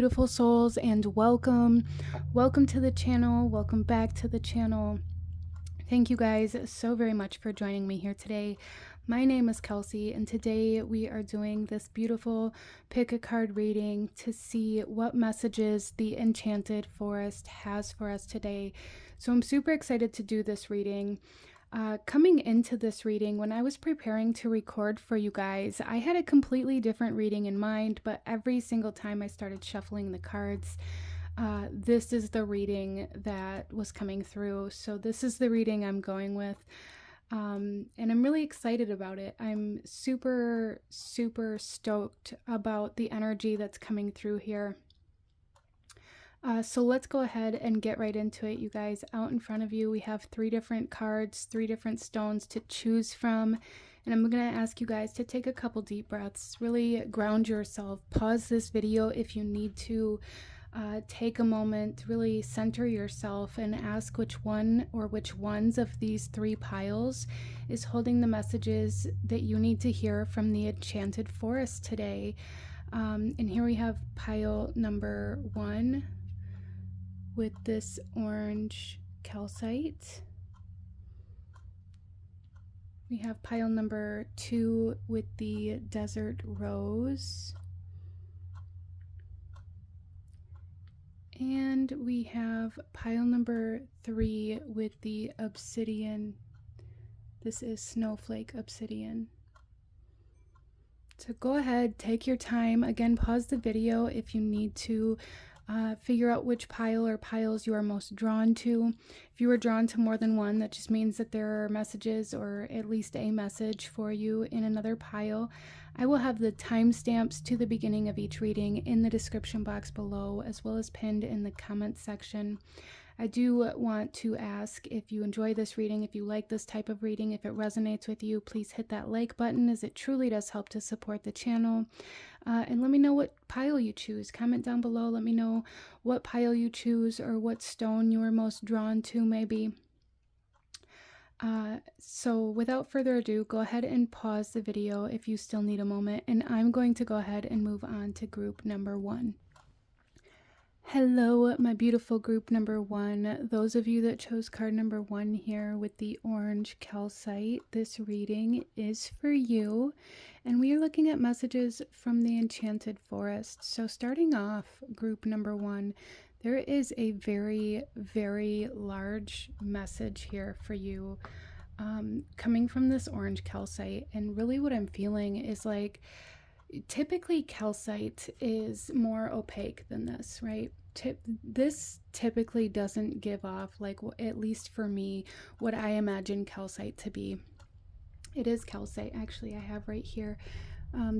beautiful souls, and welcome to the channel. Welcome back to the channel. Thank you guys so very much for joining me here today. My name is Kelsey, and today we are doing this beautiful pick a card reading to see what messages the Enchanted Forest has for us today. So I'm super excited to do this reading. Coming into this reading, when I was preparing to record for you guys, I had a completely different reading in mind, but every single time I started shuffling the cards, this is the reading that was coming through. So this is the reading I'm going with, and I'm really excited about it. I'm super, super stoked about the energy that's coming through here. So let's go ahead and get right into it, you guys. Out in front of you, we have 3 different cards, 3 different stones to choose from. And I'm going to ask you guys to take a couple deep breaths, really ground yourself. Pause this video if you need to. Take a moment, really center yourself and ask which one or which ones of these 3 piles is holding the messages that you need to hear from the Enchanted Forest today. And here we have pile number 1. With this orange calcite. We have pile number 2 with the desert rose. And we have pile number 3 with the obsidian. This is snowflake obsidian. So go ahead, take your time. Again, pause the video if you need to. Figure out which pile or piles you are most drawn to. If you are drawn to more than one, that just means that there are messages or at least a message for you in another pile. I will have the timestamps to the beginning of each reading in the description box below, as well as pinned in the comments section. I do want to ask, if you enjoy this reading, if you like this type of reading, if it resonates with you, please hit that like button, as it truly does help to support the channel. And let me know what pile you choose. Comment down below. Let me know what pile you choose or what stone you are most drawn to, maybe. So without further ado, go ahead and pause the video if you still need a moment. And I'm going to go ahead and move on to group number 1. Hello, my beautiful group number 1. Those of you that chose card number 1 here with the orange calcite, this reading is for you. And we are looking at messages from the Enchanted Forest. So starting off, group number 1, there is a very, very large message here for you, coming from this orange calcite. And really what I'm feeling is like, typically calcite is more opaque than this, right? This typically doesn't give off, like, at least for me, what I imagine calcite to be. It is calcite, actually. I have right here.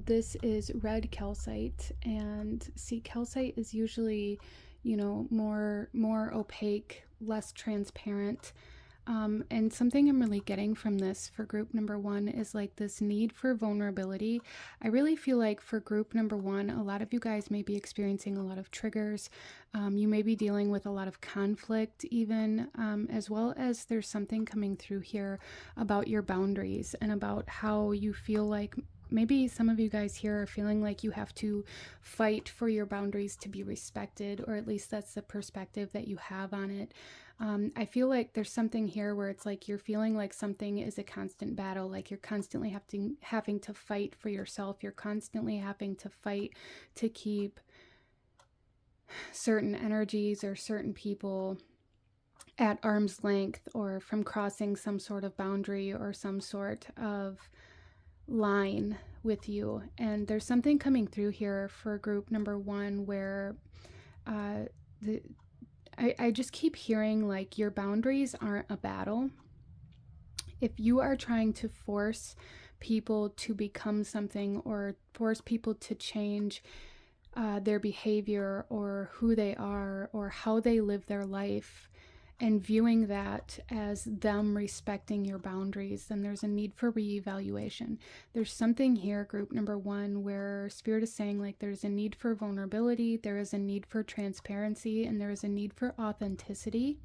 This is red calcite, and see, calcite is usually, you know, more opaque, less transparent. And something I'm really getting from this for group number 1 is like this need for vulnerability. I really feel like for group number 1, a lot of you guys may be experiencing a lot of triggers. You may be dealing with a lot of conflict even, as well as there's something coming through here about your boundaries and about how you feel like maybe some of you guys here are feeling like you have to fight for your boundaries to be respected, or at least that's the perspective that you have on it. I feel like there's something here where it's like you're feeling like something is a constant battle, like you're constantly having to fight for yourself. You're constantly having to fight to keep certain energies or certain people at arm's length, or from crossing some sort of boundary or some sort of line with you. And there's something coming through here for group number 1 where I just keep hearing like your boundaries aren't a battle. If you are trying to force people to become something, or force people to change their behavior or who they are or how they live their life, and viewing that as them respecting your boundaries, then there's a need for reevaluation. There's something here, group number 1, where Spirit is saying like there's a need for vulnerability, there is a need for transparency, and there is a need for authenticity,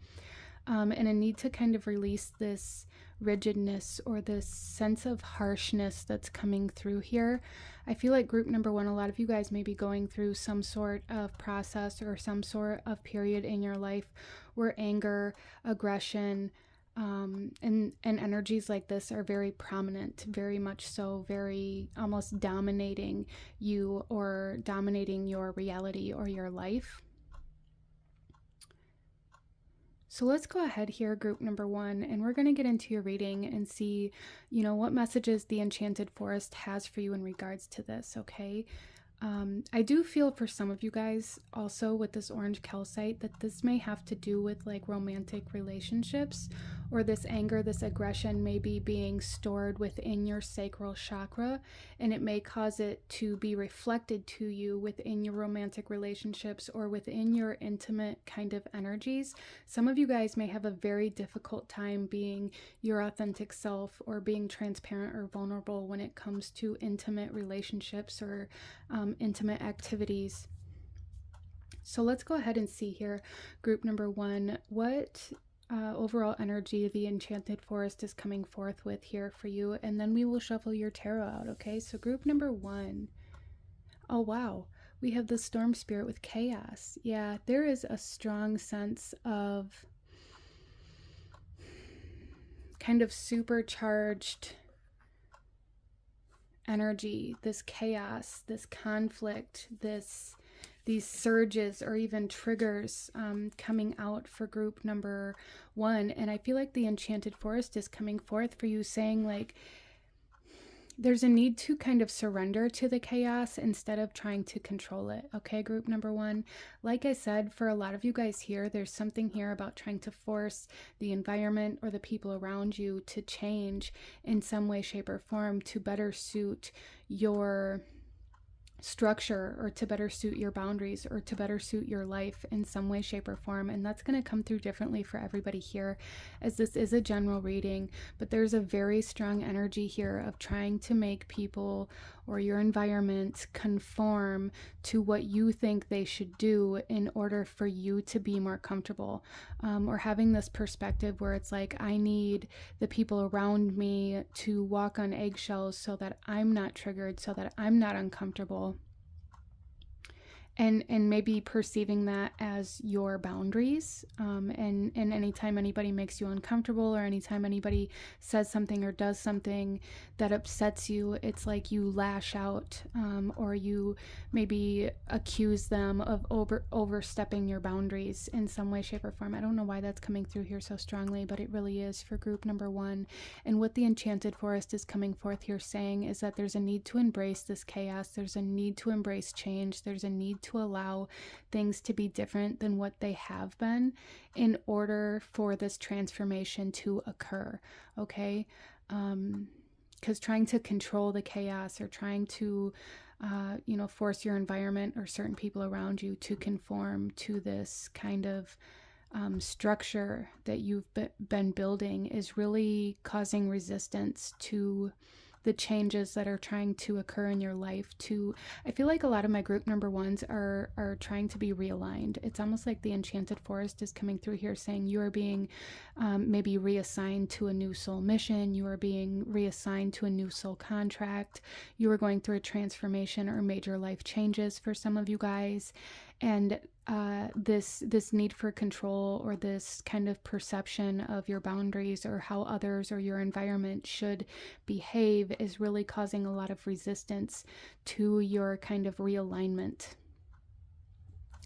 and a need to kind of release this rigidness or this sense of harshness that's coming through here. I feel like group number one, a lot of you guys may be going through some sort of process or some sort of period in your life where anger, aggression, and energies like this are very prominent, very much so, very almost dominating you or dominating your reality or your life. So let's go ahead here, group number one, and we're going to get into your reading and see, what messages the Enchanted Forest has for you in regards to this, okay? I do feel for some of you guys also with this orange calcite that this may have to do with like romantic relationships, or this anger, this aggression may be being stored within your sacral chakra, and it may cause it to be reflected to you within your romantic relationships or within your intimate kind of energies. Some of you guys may have a very difficult time being your authentic self or being transparent or vulnerable when it comes to intimate relationships or intimate activities. So let's go ahead and see here, group number one, what overall energy the Enchanted Forest is coming forth with here for you, and then we will shuffle your tarot out, okay? So group number one, oh wow, we have the Storm Spirit with Chaos. Yeah, there is a strong sense of kind of supercharged energy, this chaos, this conflict, these surges or even triggers coming out for group number one. And I feel like the Enchanted Forest is coming forth for you, saying like there's a need to kind of surrender to the chaos instead of trying to control it. Okay, group number one. Like I said, for a lot of you guys here, there's something here about trying to force the environment or the people around you to change in some way, shape, or form to better suit your structure or to better suit your boundaries or to better suit your life in some way, shape, or form. And that's going to come through differently for everybody here, as this is a general reading, but there's a very strong energy here of trying to make people or your environment conform to what you think they should do in order for you to be more comfortable, or having this perspective where it's like, I need the people around me to walk on eggshells so that I'm not triggered, so that I'm not uncomfortable. And maybe perceiving that as your boundaries, and anytime anybody makes you uncomfortable or anytime anybody says something or does something that upsets you, it's like you lash out, or you maybe accuse them of overstepping your boundaries in some way, shape, or form. I don't know why that's coming through here so strongly, but it really is for group number one. And what the Enchanted Forest is coming forth here saying is that there's a need to embrace this chaos, there's a need to embrace change, there's a need to allow things to be different than what they have been in order for this transformation to occur, okay? Because trying to control the chaos or trying to force your environment or certain people around you to conform to this kind of structure that you've been building is really causing resistance to the changes that are trying to occur in your life. I feel like a lot of my group number ones are trying to be realigned. It's almost like the Enchanted Forest is coming through here saying you are being maybe reassigned to a new soul mission, you are being reassigned to a new soul contract, you are going through a transformation or major life changes for some of you guys. And this need for control or this kind of perception of your boundaries or how others or your environment should behave is really causing a lot of resistance to your kind of realignment.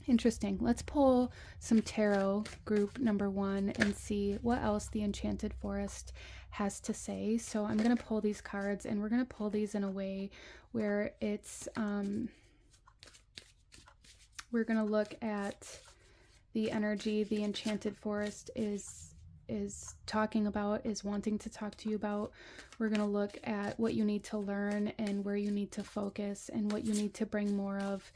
Interesting. Let's pull some tarot, group number one, and see what else the Enchanted Forest has to say. So I'm going to pull these cards, and we're going to pull these in a way where it's we're going to look at the energy the Enchanted Forest is talking about, is wanting to talk to you about. We're going to look at what you need to learn and where you need to focus and what you need to bring more of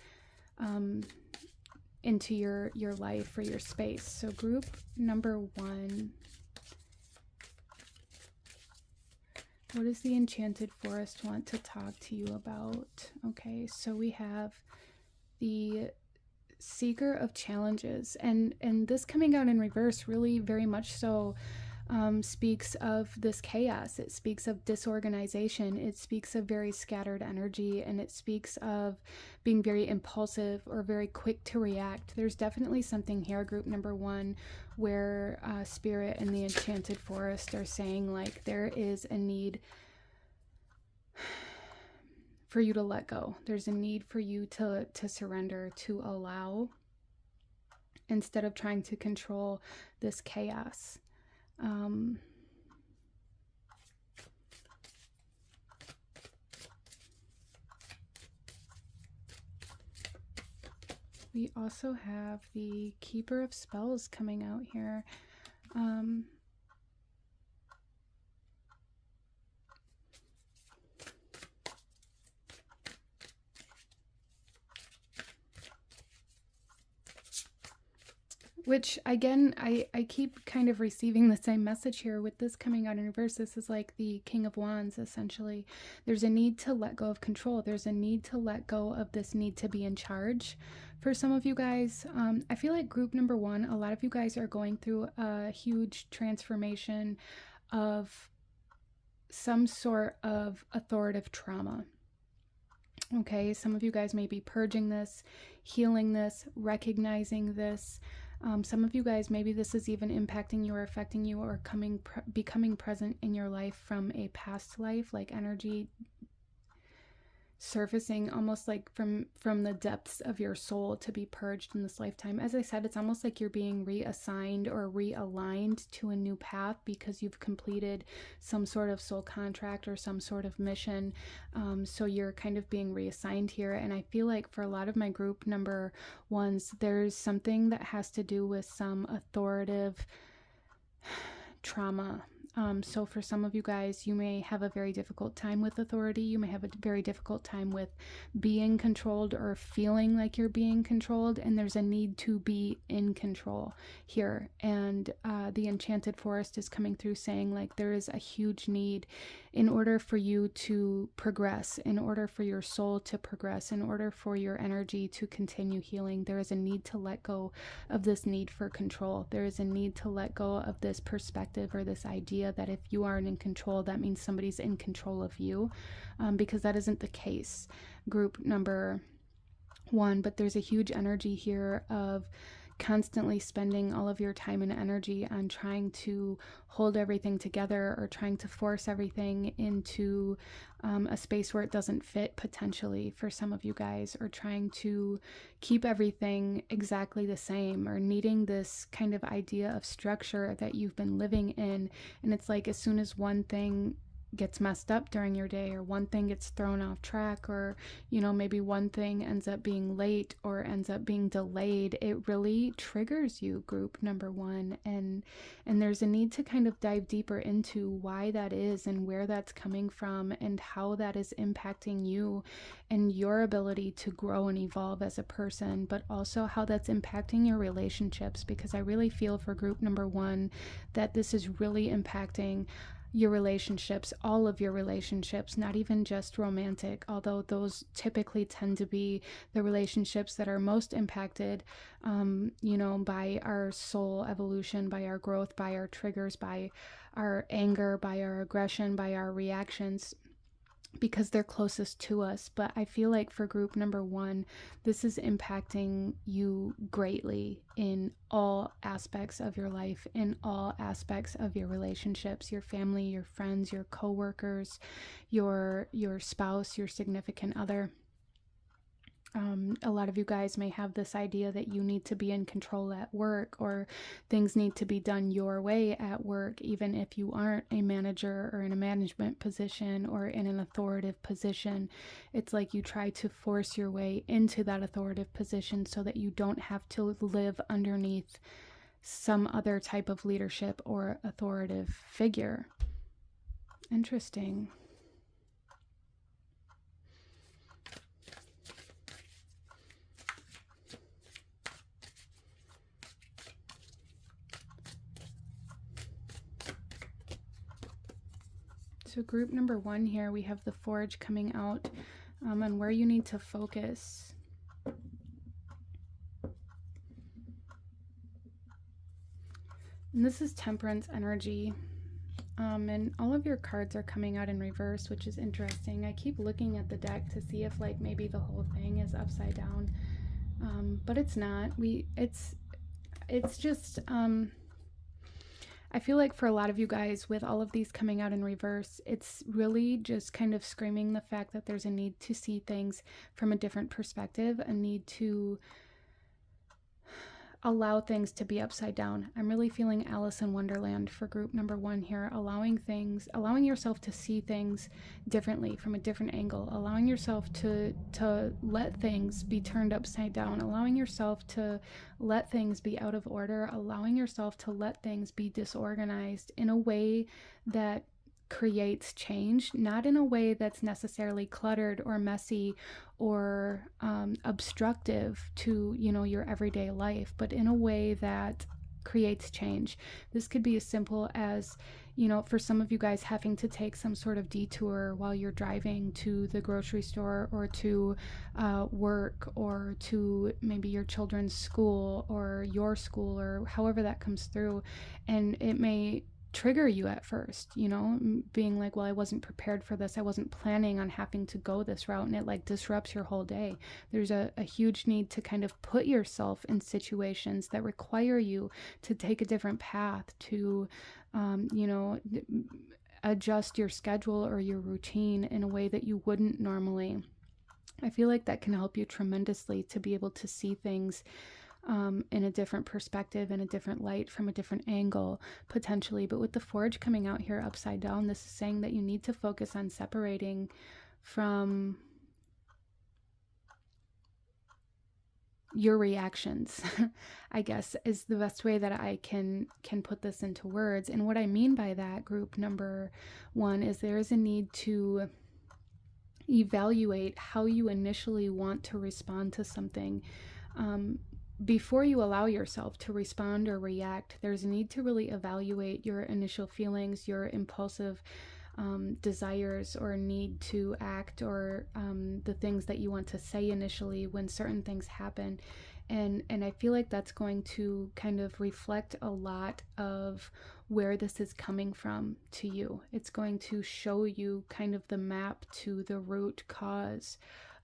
into your life or your space. So group number one, what does the Enchanted Forest want to talk to you about? Okay, so we have the Seeker of Challenges, and this coming out in reverse, really very much so speaks of this chaos. It speaks of disorganization. It speaks of very scattered energy, and it speaks of being very impulsive or very quick to react. There's definitely something here, group number one, where Spirit and the Enchanted Forest are saying like there is a need for you to let go. There's a need for you to surrender, to allow, instead of trying to control this chaos. We also have the Keeper of Spells coming out here. Which, again, I keep kind of receiving the same message here with this coming out in reverse. This is like the King of Wands, essentially. There's a need to let go of control. There's a need to let go of this need to be in charge. For some of you guys, I feel like group number one, a lot of you guys are going through a huge transformation of some sort of authoritative trauma. Okay, some of you guys may be purging this, healing this, recognizing this. Some of you guys, maybe this is even impacting you or affecting you or becoming present in your life from a past life, like energy surfacing almost like from the depths of your soul to be purged in this lifetime. As I said, it's almost like you're being reassigned or realigned to a new path because you've completed some sort of soul contract or some sort of mission. So you're kind of being reassigned here. And I feel like for a lot of my group number ones, there's something that has to do with some authoritative trauma. So for some of you guys, you may have a very difficult time with authority. You may have a very difficult time with being controlled or feeling like you're being controlled, and there's a need to be in control here. And the Enchanted Forest is coming through saying like there is a huge need in order for you to progress, in order for your soul to progress, in order for your energy to continue healing. There is a need to let go of this need for control. There is a need to let go of this perspective or this idea that if you aren't in control, that means somebody's in control of you, because that isn't the case, group number one. But there's a huge energy here of constantly spending all of your time and energy on trying to hold everything together or trying to force everything into a space where it doesn't fit, potentially, for some of you guys, or trying to keep everything exactly the same, or needing this kind of idea of structure that you've been living in. And it's like as soon as one thing gets messed up during your day, or one thing gets thrown off track, or maybe one thing ends up being late or ends up being delayed, it really triggers you, group number one. And there's a need to kind of dive deeper into why that is and where that's coming from and how that is impacting you and your ability to grow and evolve as a person, but also how that's impacting your relationships, because I really feel for group number one that this is really impacting your relationships, all of your relationships, not even just romantic, although those typically tend to be the relationships that are most impacted, by our soul evolution, by our growth, by our triggers, by our anger, by our aggression, by our reactions, because they're closest to us. But I feel like for group number one, this is impacting you greatly in all aspects of your life, in all aspects of your relationships, your family, your friends, your coworkers, your spouse, your significant other. A lot of you guys may have this idea that you need to be in control at work, or things need to be done your way at work, even if you aren't a manager or in a management position or in an authoritative position. It's like you try to force your way into that authoritative position so that you don't have to live underneath some other type of leadership or authoritative figure. Interesting. So group number one here, we have the Forge coming out on where you need to focus. And this is Temperance energy. And all of your cards are coming out in reverse, which is interesting. I keep looking at the deck to see if like maybe the whole thing is upside down, but it's not. It's just I feel like for a lot of you guys, with all of these coming out in reverse, it's really just kind of screaming the fact that there's a need to see things from a different perspective, a need to allow things to be upside down. I'm really feeling Alice in Wonderland for group number 1 here, allowing yourself to see things differently from a different angle, allowing yourself to let things be turned upside down, allowing yourself to let things be out of order, allowing yourself to let things be disorganized in a way that creates change, not in a way that's necessarily cluttered or messy or obstructive to, you know, your everyday life, but in a way that creates change. This could be as simple as, you know, for some of you guys having to take some sort of detour while you're driving to the grocery store or to work or to maybe your children's school or your school or however that comes through. And it may trigger you at first, you know, being like, well, I wasn't prepared for this. I wasn't planning on having to go this route, and it like disrupts your whole day. There's a huge need to kind of put yourself in situations that require you to take a different path, to, you know, adjust your schedule or your routine in a way that you wouldn't normally. I feel like that can help you tremendously to be able to see things in a different perspective, in a different light, from a different angle, potentially. But with the Forge coming out here upside down, this is saying that you need to focus on separating from your reactions, I guess, is the best way that I can put this into words. And what I mean by that, group number 1, is there is a need to evaluate how you initially want to respond to something. Before you allow yourself to respond or react, there's a need to really evaluate your initial feelings, your impulsive desires or need to act, or the things that you want to say initially when certain things happen. And I feel like that's going to kind of reflect a lot of where this is coming from to you. It's going to show you kind of the map to the root cause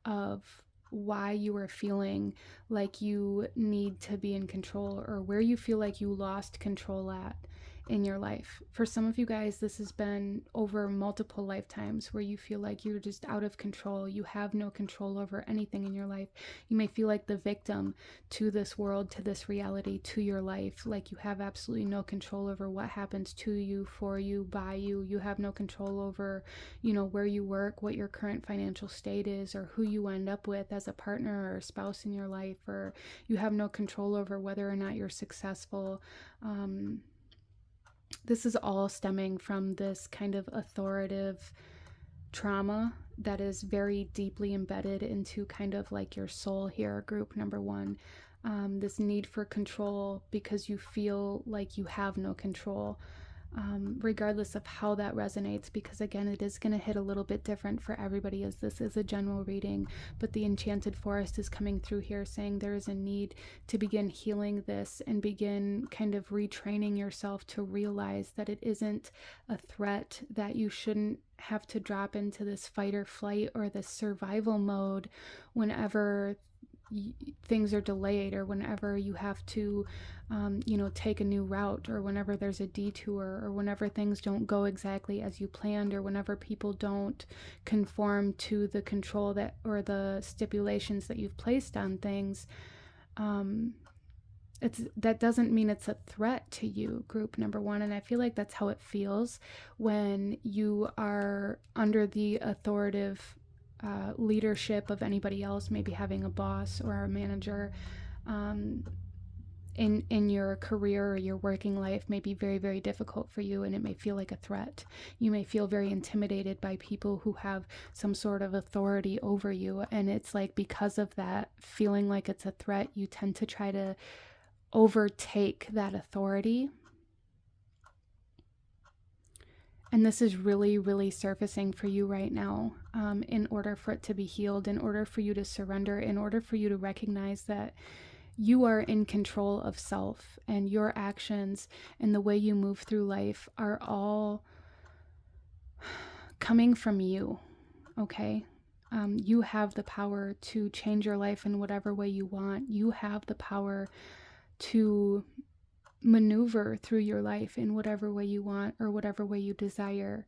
of why you are feeling like you need to be in control, or where you feel like you lost control at in your life. For some of you guys, this has been over multiple lifetimes where you feel like you're just out of control. You have no control over anything in your life. You may feel like the victim to this world, to this reality, to your life. Like you have absolutely no control over what happens to you, for you, by you. You have no control over, you know, where you work, what your current financial state is, or who you end up with as a partner or a spouse in your life, or you have no control over whether or not you're successful. This is all stemming from this kind of authoritative trauma that is very deeply embedded into kind of like your soul here, group number 1. This need for control because you feel like you have no control, regardless of how that resonates, because again, it is going to hit a little bit different for everybody, as this is a general reading. But the Enchanted Forest is coming through here saying there is a need to begin healing this and begin kind of retraining yourself to realize that it isn't a threat, that you shouldn't have to drop into this fight or flight or this survival mode whenever things are delayed, or whenever you have to you know, take a new route, or whenever there's a detour, or whenever things don't go exactly as you planned, or whenever people don't conform to the control that, or the stipulations that you've placed on things. That doesn't mean it's a threat to you, group number 1. And I feel like that's how it feels when you are under the authoritative leadership of anybody else, maybe having a boss or a manager in your career or your working life may be very, very difficult for you, and it may feel like a threat. You may feel very intimidated by people who have some sort of authority over you, and it's like because of that feeling like it's a threat, you tend to try to overtake that authority. And this is really, really surfacing for you right now, in order for it to be healed, in order for you to surrender, in order for you to recognize that you are in control of self, and your actions and the way you move through life are all coming from you, okay? You have the power to change your life in whatever way you want. You have the power to maneuver through your life in whatever way you want or whatever way you desire.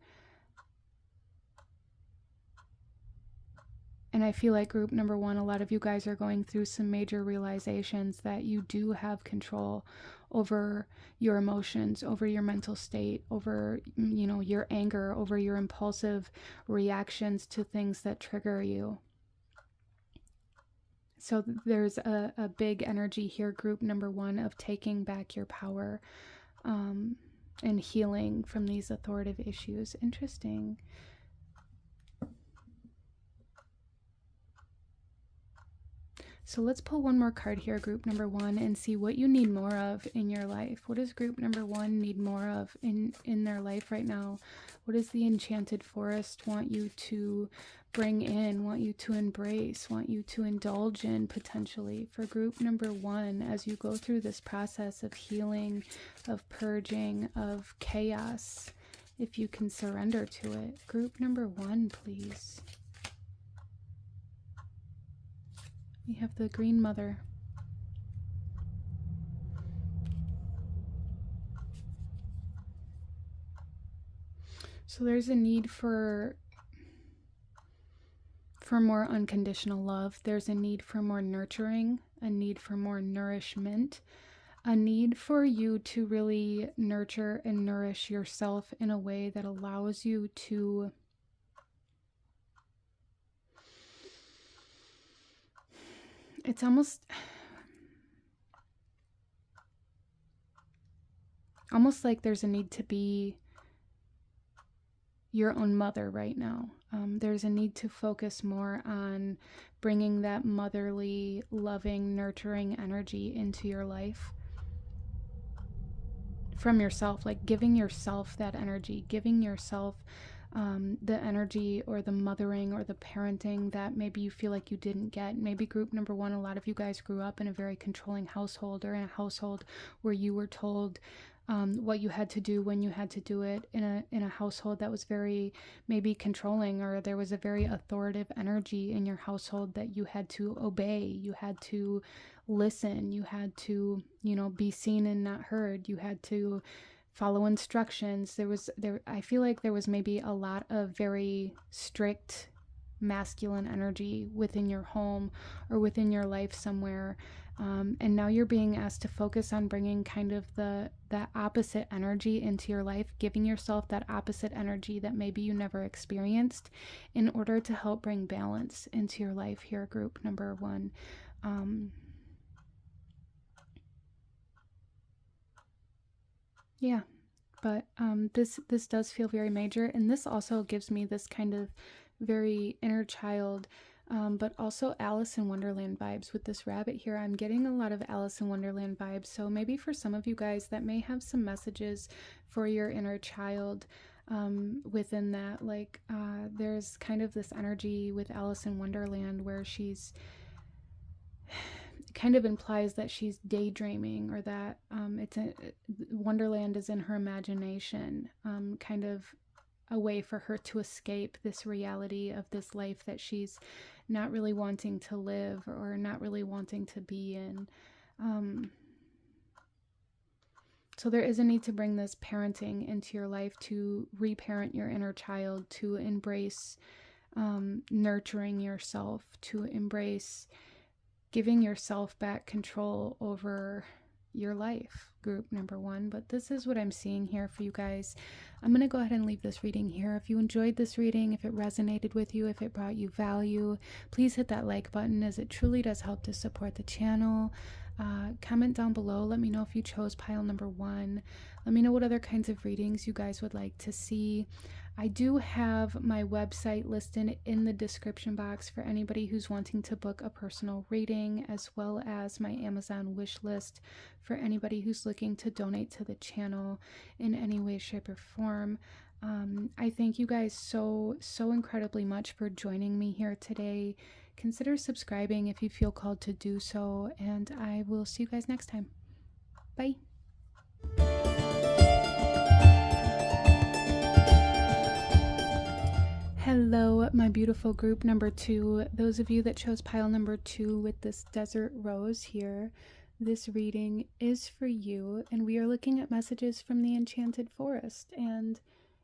And I feel like group number one, a lot of you guys are going through some major realizations that you do have control over your emotions, over your mental state, over, you know, your anger, over your impulsive reactions to things that trigger you. So there's a big energy here, group number one, of taking back your power and healing from these authoritative issues. Interesting. So let's pull one more card here, group number one, and see what you need more of in your life. What does group number one need more of in their life right now? What does the Enchanted Forest want you to bring in, want you to embrace, want you to indulge in potentially for group number one as you go through this process of healing, of purging, of chaos, if you can surrender to it? Group number one, please. We have the Green Mother. So there's a need for more unconditional love. There's a need for more nurturing, a need for more nourishment, a need for you to really nurture and nourish yourself in a way that allows you to it's almost like there's a need to be your own mother right now. There's a need to focus more on bringing that motherly, loving, nurturing energy into your life from yourself, like giving yourself that energy, giving yourself the energy or the mothering or the parenting that maybe you feel like you didn't get. Maybe group number one, a lot of you guys grew up in a very controlling household, or in a household where you were told what you had to do when you had to do it, in a household that was very maybe controlling, or there was a very authoritative energy in your household that you had to obey, you had to listen, you had to, you know, be seen and not heard, you had to follow instructions. I feel like there was maybe a lot of very strict masculine energy within your home or within your life somewhere. And now you're being asked to focus on bringing kind of that opposite energy into your life, giving yourself that opposite energy that maybe you never experienced, in order to help bring balance into your life here, group number one. Yeah, but this does feel very major, and this also gives me this kind of very inner child, but also Alice in Wonderland vibes with this rabbit here. I'm getting a lot of Alice in Wonderland vibes, so maybe for some of you guys that may have some messages for your inner child within that. Like there's kind of this energy with Alice in Wonderland where she's kind of implies that she's daydreaming, or that Wonderland is in her imagination, kind of a way for her to escape this reality of this life that she's not really wanting to live or not really wanting to be in. So there is a need to bring this parenting into your life, to reparent your inner child, to embrace nurturing yourself, to embrace giving yourself back control over your life, group number one. But this is what I'm seeing here for you guys. I'm going to go ahead and leave this reading here. If you enjoyed this reading, if it resonated with you, if it brought you value, please hit that like button, as it truly does help to support the channel. Comment down below. Let me know if you chose pile number one. Let me know what other kinds of readings you guys would like to see. I do have my website listed in the description box for anybody who's wanting to book a personal reading, as well as my Amazon wish list for anybody who's looking to donate to the channel in any way, shape, or form. I thank you guys so incredibly much for joining me here today. consider subscribing if you feel called to do so, and I will see you guys next time. Bye. Hello, my beautiful group number 2. Those of you that chose pile number 2 with this desert rose here, this reading is for you, and we are looking at messages from the Enchanted Forest. And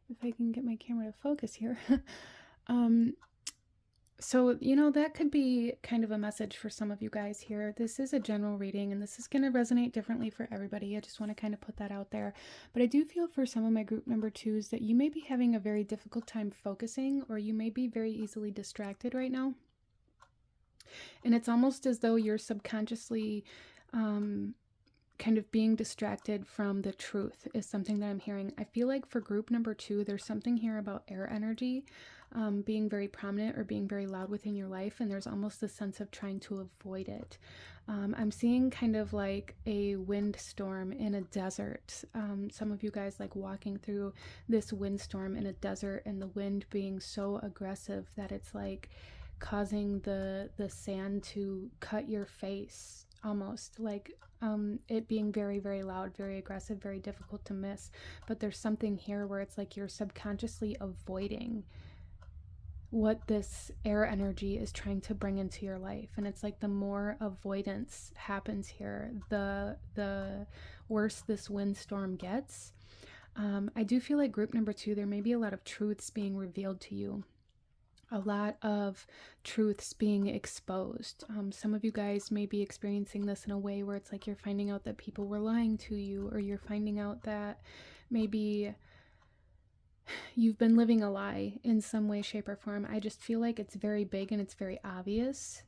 if I can get my camera to focus here, so, you know, that could be kind of a message for some of you guys here. This is a general reading, and this is going to resonate differently for everybody. I just want to kind of put that out there. But I do feel for some of my group number 2s that you may be having a very difficult time focusing, or you may be very easily distracted right now. And it's almost as though you're subconsciously kind of being distracted from the truth is something that I'm hearing. I feel like for group number 2, there's something here about air energy being very prominent or being very loud within your life, and there's almost a sense of trying to avoid it. I'm seeing kind of like a windstorm in a desert. Some of you guys like walking through this windstorm in a desert, and the wind being so aggressive that it's like causing the sand to cut your face, almost like it being very, very loud, very aggressive, very difficult to miss. But there's something here where it's like you're subconsciously avoiding what this air energy is trying to bring into your life. And it's like the more avoidance happens here, the worse this windstorm gets. I do feel like group number 2, there may be a lot of truths being revealed to you. A lot of truths being exposed. Some of you guys may be experiencing this in a way where it's like you're finding out that people were lying to you, or you're finding out that maybe you've been living a lie in some way, shape, or form. I just feel like it's very big and it's very obvious,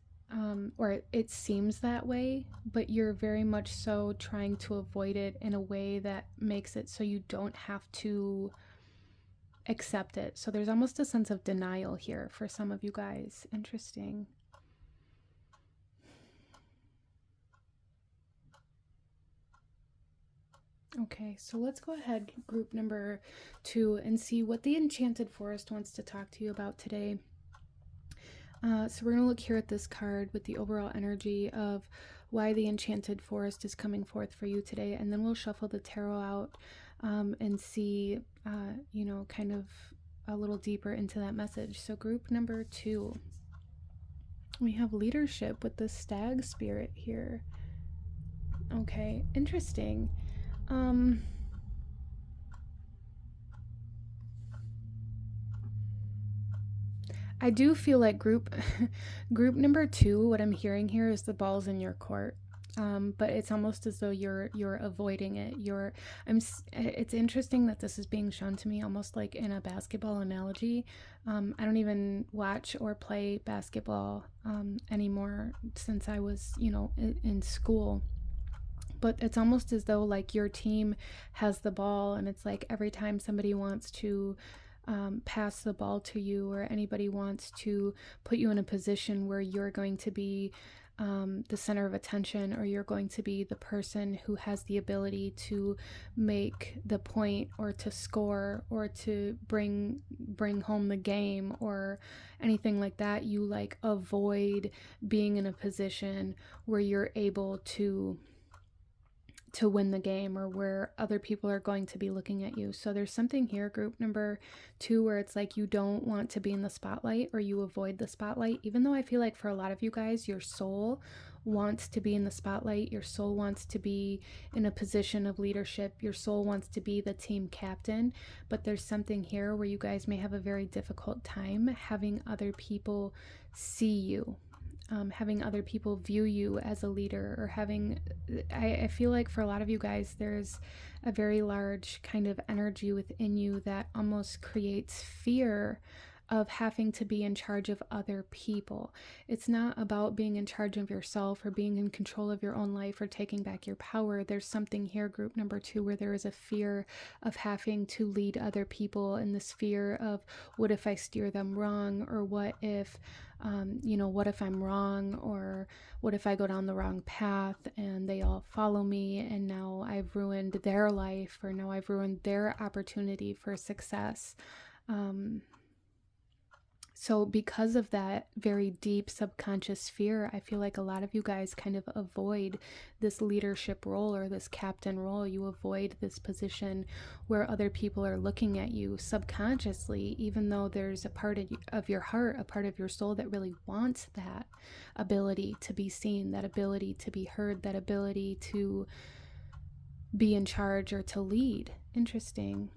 or it seems that way, but you're very much so trying to avoid it in a way that makes it so you don't have to accept it. So there's almost a sense of denial here for some of you guys. Interesting. Okay, so let's go ahead, group number 2, and see what the Enchanted Forest wants to talk to you about today. So we're going to look here at this card with the overall energy of why the Enchanted Forest is coming forth for you today, and then we'll shuffle the tarot out and see, you know, kind of a little deeper into that message. So group number 2, we have leadership with the stag spirit here. Okay, interesting. I do feel like group number 2, what I'm hearing here is the ball's in your court. But it's almost as though you're avoiding it. It's interesting that this is being shown to me almost like in a basketball analogy. I don't even watch or play basketball anymore since I was, you know, in school. But it's almost as though like your team has the ball, and it's like every time somebody wants to pass the ball to you, or anybody wants to put you in a position where you're going to be the center of attention, or you're going to be the person who has the ability to make the point, or to score, or to bring home the game, or anything like that, you like avoid being in a position where you're able to win the game, or where other people are going to be looking at you. So there's something here, group number 2, where it's like you don't want to be in the spotlight, or you avoid the spotlight, even though I feel like for a lot of you guys, your soul wants to be in the spotlight. Your soul wants to be in a position of leadership. Your soul wants to be the team captain. But there's something here where you guys may have a very difficult time having other people see you. Having other people view you as a leader, or having, I feel like for a lot of you guys, there's a very large kind of energy within you that almost creates fear of having to be in charge of other people. It's not about being in charge of yourself, or being in control of your own life, or taking back your power. There's something here, group number 2, where there is a fear of having to lead other people, and this fear of, what if I steer them wrong, or what if what if I'm wrong, or what if I go down the wrong path and they all follow me, and now I've ruined their life, or now I've ruined their opportunity for success. So because of that very deep subconscious fear, I feel like a lot of you guys kind of avoid this leadership role or this captain role. You avoid this position where other people are looking at you subconsciously, even though there's a part of your heart, a part of your soul that really wants that ability to be seen, that ability to be heard, that ability to be in charge or to lead. Interesting.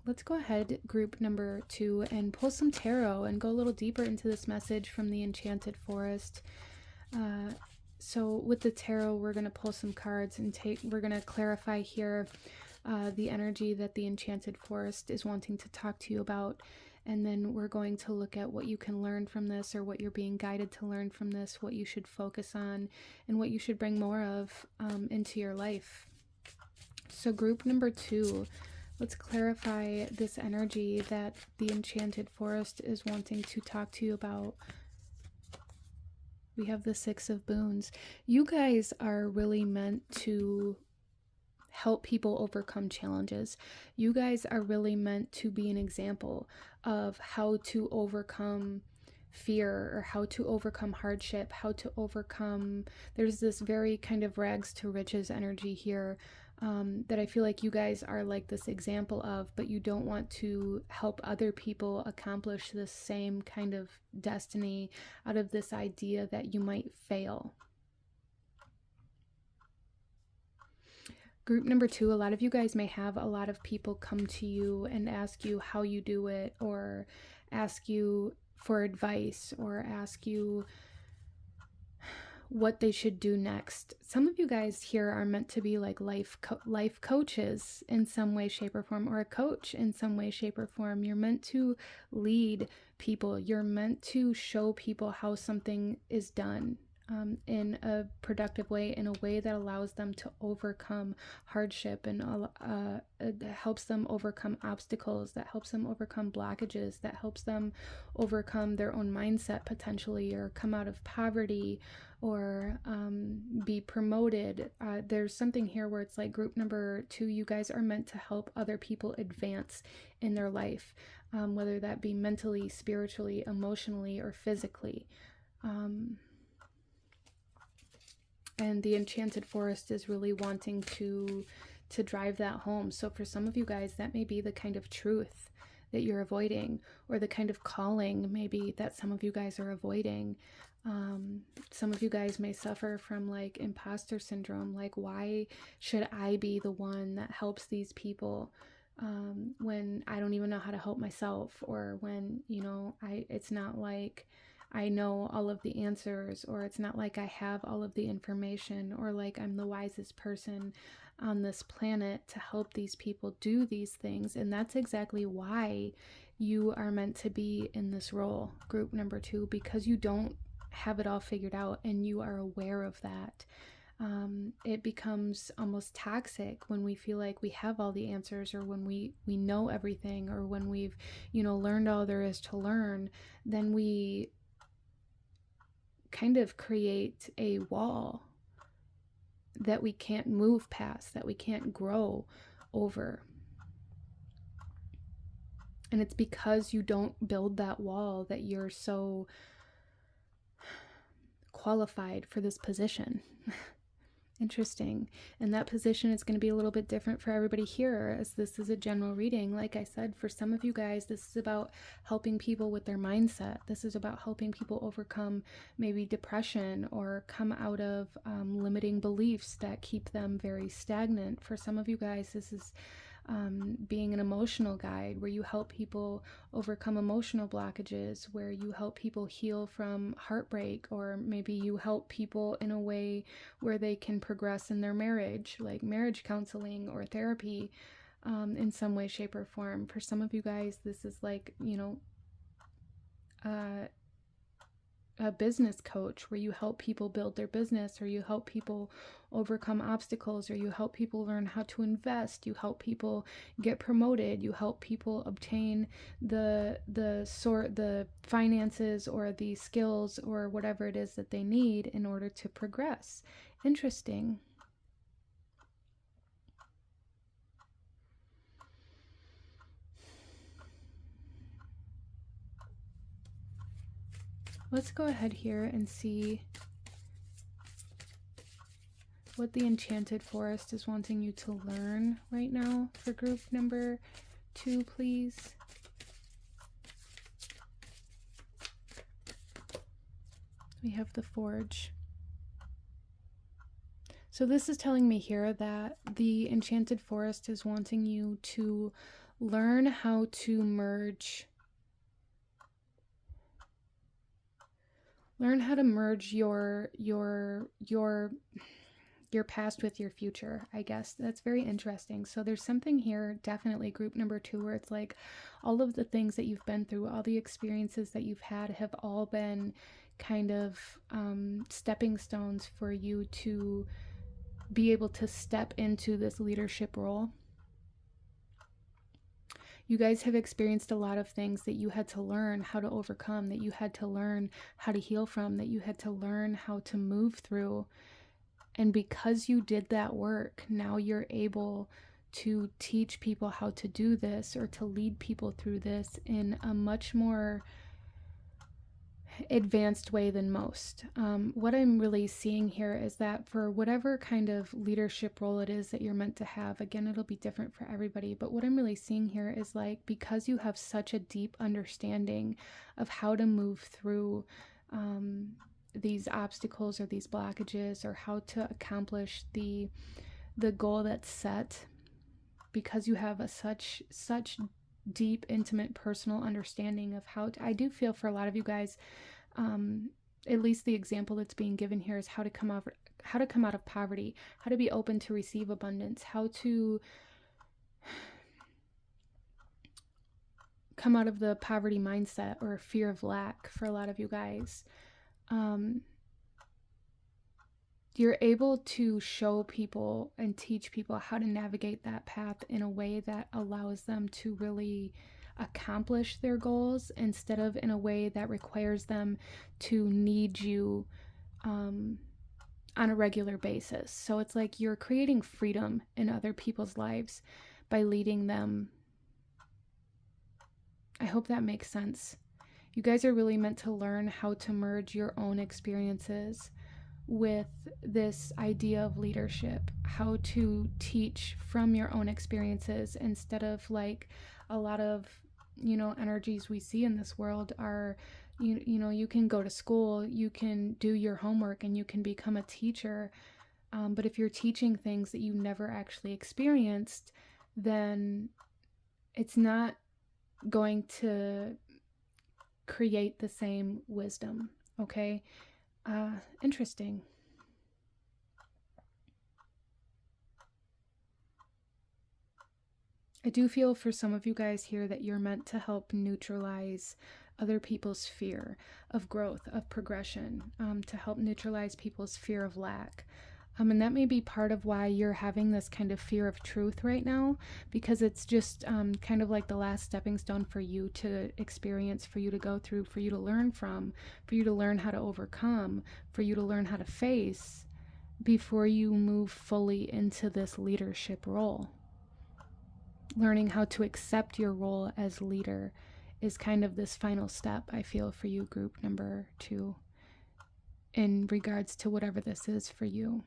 Let's go ahead, group number 2, and pull some tarot and go a little deeper into this message from the Enchanted Forest. So with the tarot, we're going to pull some cards and we're going to clarify here the energy that the Enchanted Forest is wanting to talk to you about. And then we're going to look at what you can learn from this, or what you're being guided to learn from this, what you should focus on, and what you should bring more of into your life. So group number 2, let's clarify this energy that the Enchanted Forest is wanting to talk to you about. We have the 6 of Boons. You guys are really meant to help people overcome challenges. You guys are really meant to be an example of how to overcome fear, or how to overcome hardship, how to overcome, there's this very kind of rags to riches energy here that I feel like you guys are like this example of, but you don't want to help other people accomplish this same kind of destiny out of this idea that you might fail. Group number 2, a lot of you guys may have a lot of people come to you and ask you how you do it, or ask you for advice, or ask you what they should do next. Some of you guys here are meant to be like life coaches in some way, shape, or form, or a coach in some way, shape, or form. You're meant to lead people. You're meant to show people how something is done in a productive way, in a way that allows them to overcome hardship, and helps them overcome obstacles, that helps them overcome blockages, that helps them overcome their own mindset potentially, or come out of poverty, or be promoted. There's something here where it's like group number 2, you guys are meant to help other people advance in their life, whether that be mentally, spiritually, emotionally, or physically. And the Enchanted Forest is really wanting to drive that home. So for some of you guys, that may be the kind of truth that you're avoiding, or the kind of calling maybe that some of you guys are avoiding. Some of you guys may suffer from like imposter syndrome, like, why should I be the one that helps these people when I don't even know how to help myself, or when, you know, it's not like I know all of the answers, or it's not like I have all of the information, or like I'm the wisest person on this planet to help these people do these things. And that's exactly why you are meant to be in this role, group number 2, because you don't have it all figured out, and you are aware of that. It becomes almost toxic when we feel like we have all the answers, or when we know everything, or when we've, you know, learned all there is to learn. Then we kind of create a wall that we can't move past, that we can't grow over. And it's because you don't build that wall that you're so qualified for this position. Interesting. And that position is going to be a little bit different for everybody here, as this is a general reading. Like I said, for some of you guys, this is about helping people with their mindset. This is about helping people overcome maybe depression, or come out of limiting beliefs that keep them very stagnant. For some of you guys, this is being an emotional guide, where you help people overcome emotional blockages, where you help people heal from heartbreak, or maybe you help people in a way where they can progress in their marriage, like marriage counseling or therapy in some way, shape, or form. For some of you guys, this is like, you know, a business coach, where you help people build their business, or you help people overcome obstacles, or you help people learn how to invest, you help people get promoted, you help people obtain the finances, or the skills, or whatever it is that they need in order to progress. Interesting. Let's go ahead here and see what the Enchanted Forest is wanting you to learn right now for group number 2, please. We have the Forge. So this is telling me here that the Enchanted Forest is wanting you to learn how to merge your past with your future, I guess. That's very interesting. So there's something here, definitely group number 2, where it's like all of the things that you've been through, all the experiences that you've had have all been kind of stepping stones for you to be able to step into this leadership role. You guys have experienced a lot of things that you had to learn how to overcome, that you had to learn how to heal from, that you had to learn how to move through. And because you did that work, now you're able to teach people how to do this, or to lead people through this in a much more advanced way than most. What I'm really seeing here is that for whatever kind of leadership role it is that you're meant to have, again, it'll be different for everybody, but what I'm really seeing here is like, because you have such a deep understanding of how to move through these obstacles or these blockages, or how to accomplish the goal that's set, because you have a such deep, intimate, personal understanding of how to, I do feel for a lot of you guys, at least the example that's being given here is how to come out of poverty, how to be open to receive abundance, how to come out of the poverty mindset or fear of lack for a lot of you guys. You're able to show people and teach people how to navigate that path in a way that allows them to really accomplish their goals, instead of in a way that requires them to need you on a regular basis. So it's like you're creating freedom in other people's lives by leading them. I hope that makes sense. You guys are really meant to learn how to merge your own experiences with this idea of leadership, how to teach from your own experiences, instead of like a lot of, energies we see in this world are, you can go to school, you can do your homework, and you can become a teacher. But if you're teaching things that you never actually experienced, then it's not going to create the same wisdom, okay? Interesting. I do feel for some of you guys here that you're meant to help neutralize other people's fear of growth, of progression, to help neutralize people's fear of lack. And that may be part of why you're having this kind of fear of truth right now, because it's just kind of like the last stepping stone for you to experience, for you to go through, for you to learn from, for you to learn how to overcome, for you to learn how to face before you move fully into this leadership role. Learning how to accept your role as leader is kind of this final step, I feel, for you, group number 2, in regards to whatever this is for you.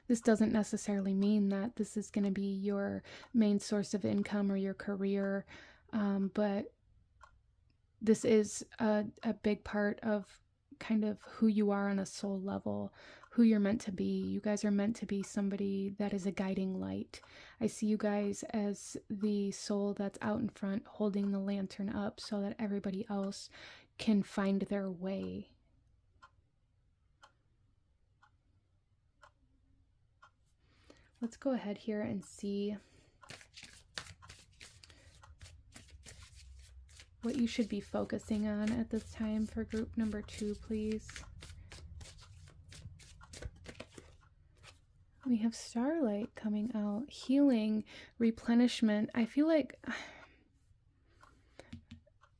This doesn't necessarily mean that this is going to be your main source of income or your career, but this is a big part of kind of who you are on a soul level, who you're meant to be. You guys are meant to be somebody that is a guiding light. I see you guys as the soul that's out in front holding the lantern up so that everybody else can find their way. Let's go ahead here and see what you should be focusing on at this time for group number 2, please. We have Starlight coming out, healing, replenishment. I feel like,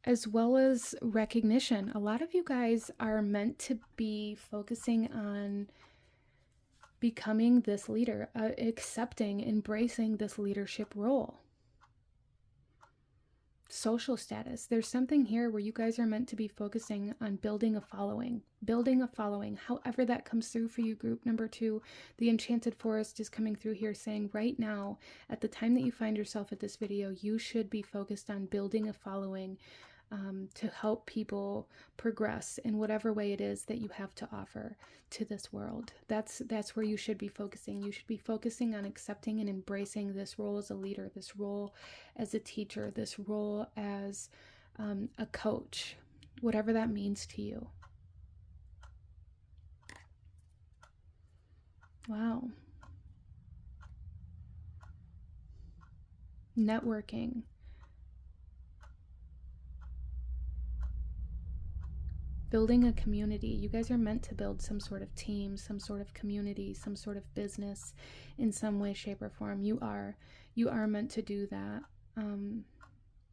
as well as recognition, a lot of you guys are meant to be focusing on becoming this leader, accepting, embracing this leadership role. social status. There's something here where you guys are meant to be focusing on building a following, however that comes through for you. Group number 2, the Enchanted Forest is coming through here saying right now, at the time that you find yourself at this video, you should be focused on building a following to help people progress in whatever way it is that you have to offer to this world. That's where you should be focusing. You should be focusing on accepting and embracing this role as a leader, this role as a teacher, this role as a coach, whatever that means to you. Wow. Networking. Building a community. You guys are meant to build some sort of team, some sort of community, some sort of business in some way, shape, or form. You are meant to do that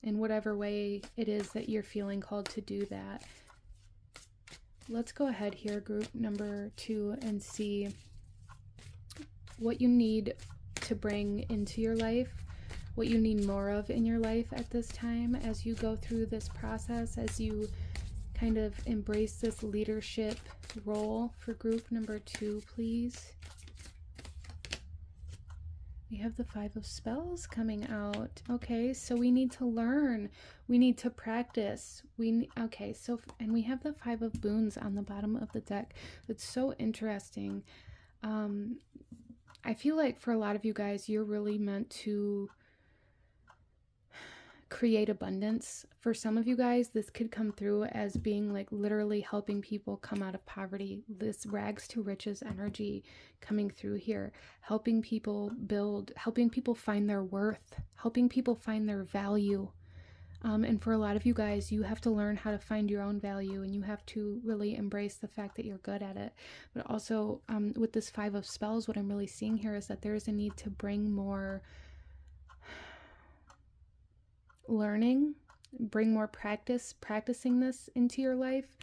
in whatever way it is that you're feeling called to do that. Let's go ahead here, group number 2, and see what you need to bring into your life, what you need more of in your life at this time as you go through this process, as you kind of embrace this leadership role for group number 2, please. We have the 5 of Spells coming out. Okay, so we need to learn. We need to practice. Okay, so, and we have the 5 of Boons on the bottom of the deck. It's so interesting. I feel like for a lot of you guys, you're really meant to create abundance. For some of you guys, this could come through as being like literally helping people come out of poverty. This rags to riches energy coming through here, helping people build, helping people find their worth, helping people find their value. And for a lot of you guys, you have to learn how to find your own value, and you have to really embrace the fact that you're good at it. But also with this 5 of Spells, what I'm really seeing here is that there is a need to bring more learning, bring more practicing this into your life.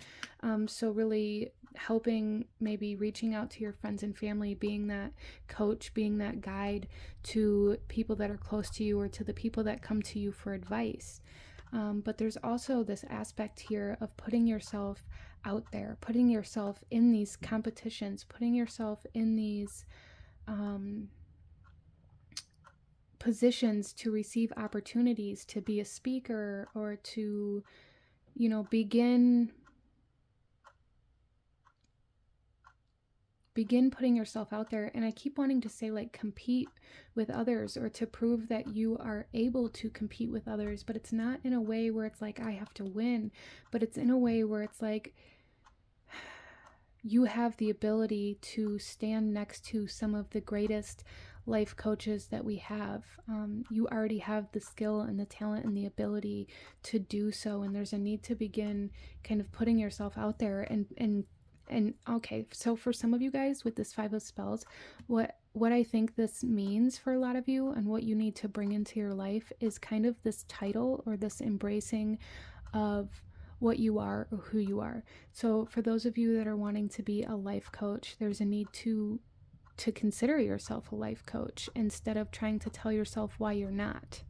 So really helping, maybe reaching out to your friends and family, being that coach, being that guide to people that are close to you or to the people that come to you for advice. But there's also this aspect here of putting yourself out there, putting yourself in these competitions, putting yourself in these positions to receive opportunities to be a speaker or to, you know, begin putting yourself out there. And I keep wanting to say like compete with others, or to prove that you are able to compete with others, but it's not in a way where it's like I have to win, but it's in a way where it's like you have the ability to stand next to some of the greatest life coaches that we have. You already have the skill and the talent and the ability to do so, and there's a need to begin kind of putting yourself out there. And okay, so for some of you guys with this 5 of Spells, what I think this means for a lot of you and what you need to bring into your life is kind of this title, or this embracing of what you are or who you are. So for those of you that are wanting to be a life coach, there's a need to consider yourself a life coach instead of trying to tell yourself why you're not,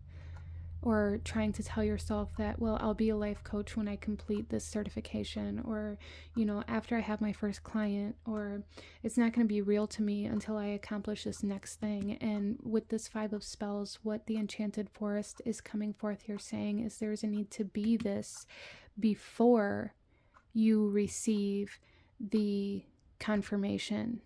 or trying to tell yourself that, well, I'll be a life coach when I complete this certification, or, you know, after I have my first client, or it's not going to be real to me until I accomplish this next thing. And with this 5 of Spells, what the Enchanted Forest is coming forth here saying is there's a need to be this before you receive the confirmation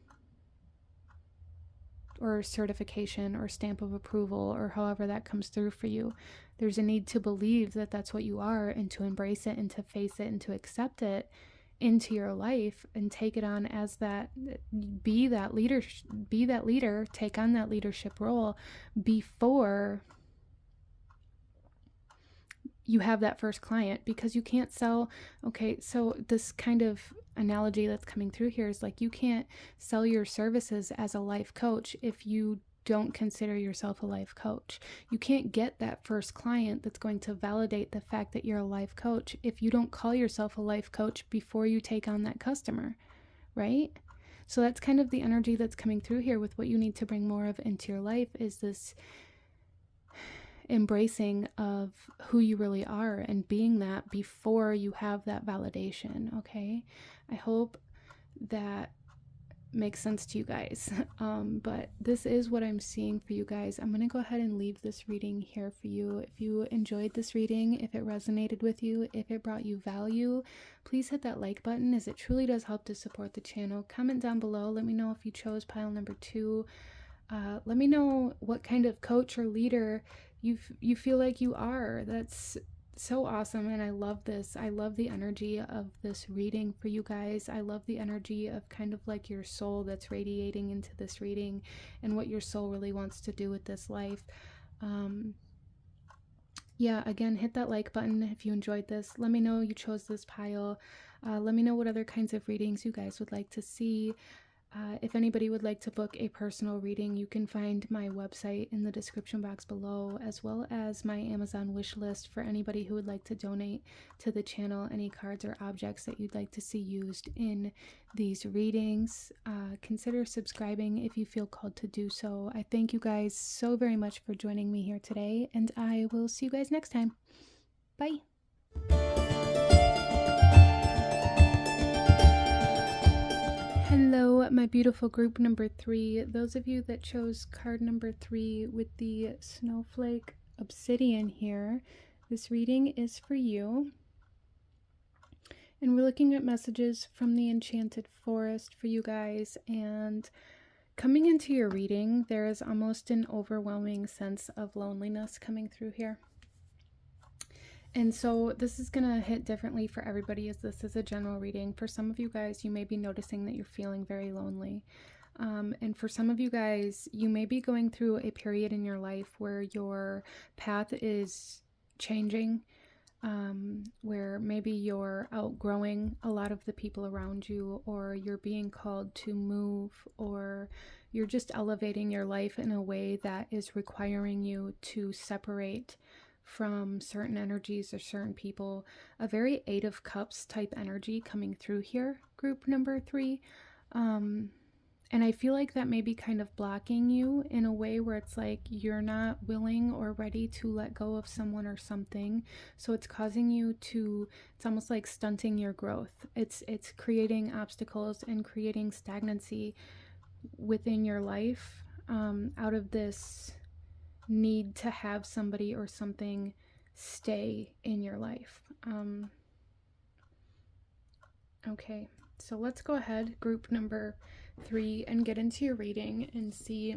or certification or stamp of approval, or however that comes through for you. There's a need to believe that that's what you are, and to embrace it, and to face it, and to accept it into your life, and take it on as that, be that leader, take on that leadership role before you have that first client. Because you can't sell, okay, so this kind of analogy that's coming through here is like, you can't sell your services as a life coach if you don't consider yourself a life coach. You can't get that first client that's going to validate the fact that you're a life coach if you don't call yourself a life coach before you take on that customer, right? So that's kind of the energy that's coming through here with what you need to bring more of into your life, is this embracing of who you really are and being that before you have that validation. Okay, I hope that makes sense to you guys. But this is what I'm seeing for you guys. I'm going to go ahead and leave this reading here for you. If you enjoyed this reading, if it resonated with you, if it brought you value, please hit that like button, as it truly does help to support the channel. Comment down below. Let me know if you chose pile number 2. Let me know what kind of coach or leader you feel like you are. That's so awesome, and I love this. I love the energy of this reading for you guys. I love the energy of kind of like your soul that's radiating into this reading and what your soul really wants to do with this life. Yeah, again, hit that like button if you enjoyed this. Let me know you chose this pile. Let me know what other kinds of readings you guys would like to see. If anybody would like to book a personal reading, you can find my website in the description box below, as well as my Amazon wish list for anybody who would like to donate to the channel any cards or objects that you'd like to see used in these readings. Consider subscribing if you feel called to do so. I thank you guys so very much for joining me here today, and I will see you guys next time. Bye! Hello, my beautiful group number 3. Those of you that chose card number 3 with the snowflake obsidian here, this reading is for you. And we're looking at messages from the Enchanted Forest for you guys. And coming into your reading, there is almost an overwhelming sense of loneliness coming through here. And so this is going to hit differently for everybody, as this is a general reading. For some of you guys, you may be noticing that you're feeling very lonely. And for some of you guys, you may be going through a period in your life where your path is changing, where maybe you're outgrowing a lot of the people around you, or you're being called to move, or you're just elevating your life in a way that is requiring you to separate from certain energies or certain people. A very 8 of Cups type energy coming through here, group number 3. And I feel like that may be kind of blocking you in a way where it's like you're not willing or ready to let go of someone or something. So it's causing you to, it's almost like stunting your growth. It's creating obstacles and creating stagnancy within your life, out of this need to have somebody or something stay in your life. Okay, so let's go ahead, group number 3, and get into your reading and see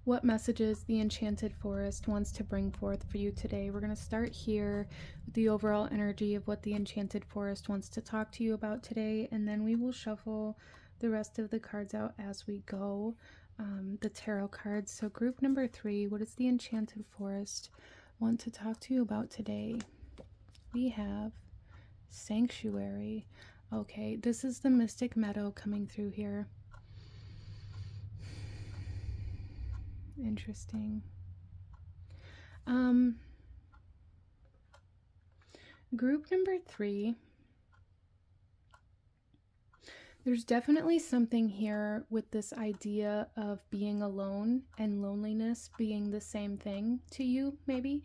what messages the Enchanted Forest wants to bring forth for you today. We're going to start here with the overall energy of what the Enchanted Forest wants to talk to you about today, and then we will shuffle the rest of the cards out as we go. The tarot cards. So group number 3, what does the Enchanted Forest want to talk to you about today? We have Sanctuary. Okay, this is the Mystic Meadow coming through here. Interesting. Group number 3, there's definitely something here with this idea of being alone and loneliness being the same thing to you, maybe.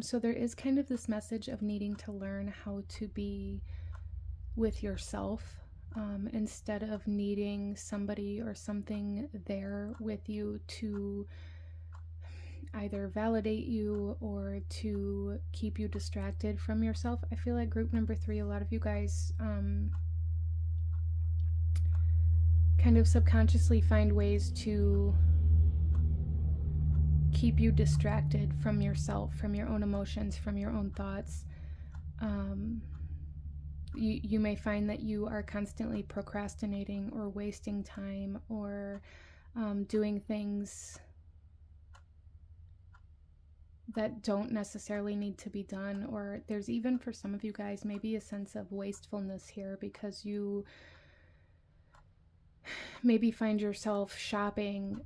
So there is kind of this message of needing to learn how to be with yourself, instead of needing somebody or something there with you to either validate you or to keep you distracted from yourself. I feel like group number 3, a lot of you guys kind of subconsciously find ways to keep you distracted from yourself, from your own emotions, from your own thoughts. You may find that you are constantly procrastinating or wasting time, or doing things that don't necessarily need to be done. Or there's even, for some of you guys, maybe a sense of wastefulness here, because you maybe find yourself shopping.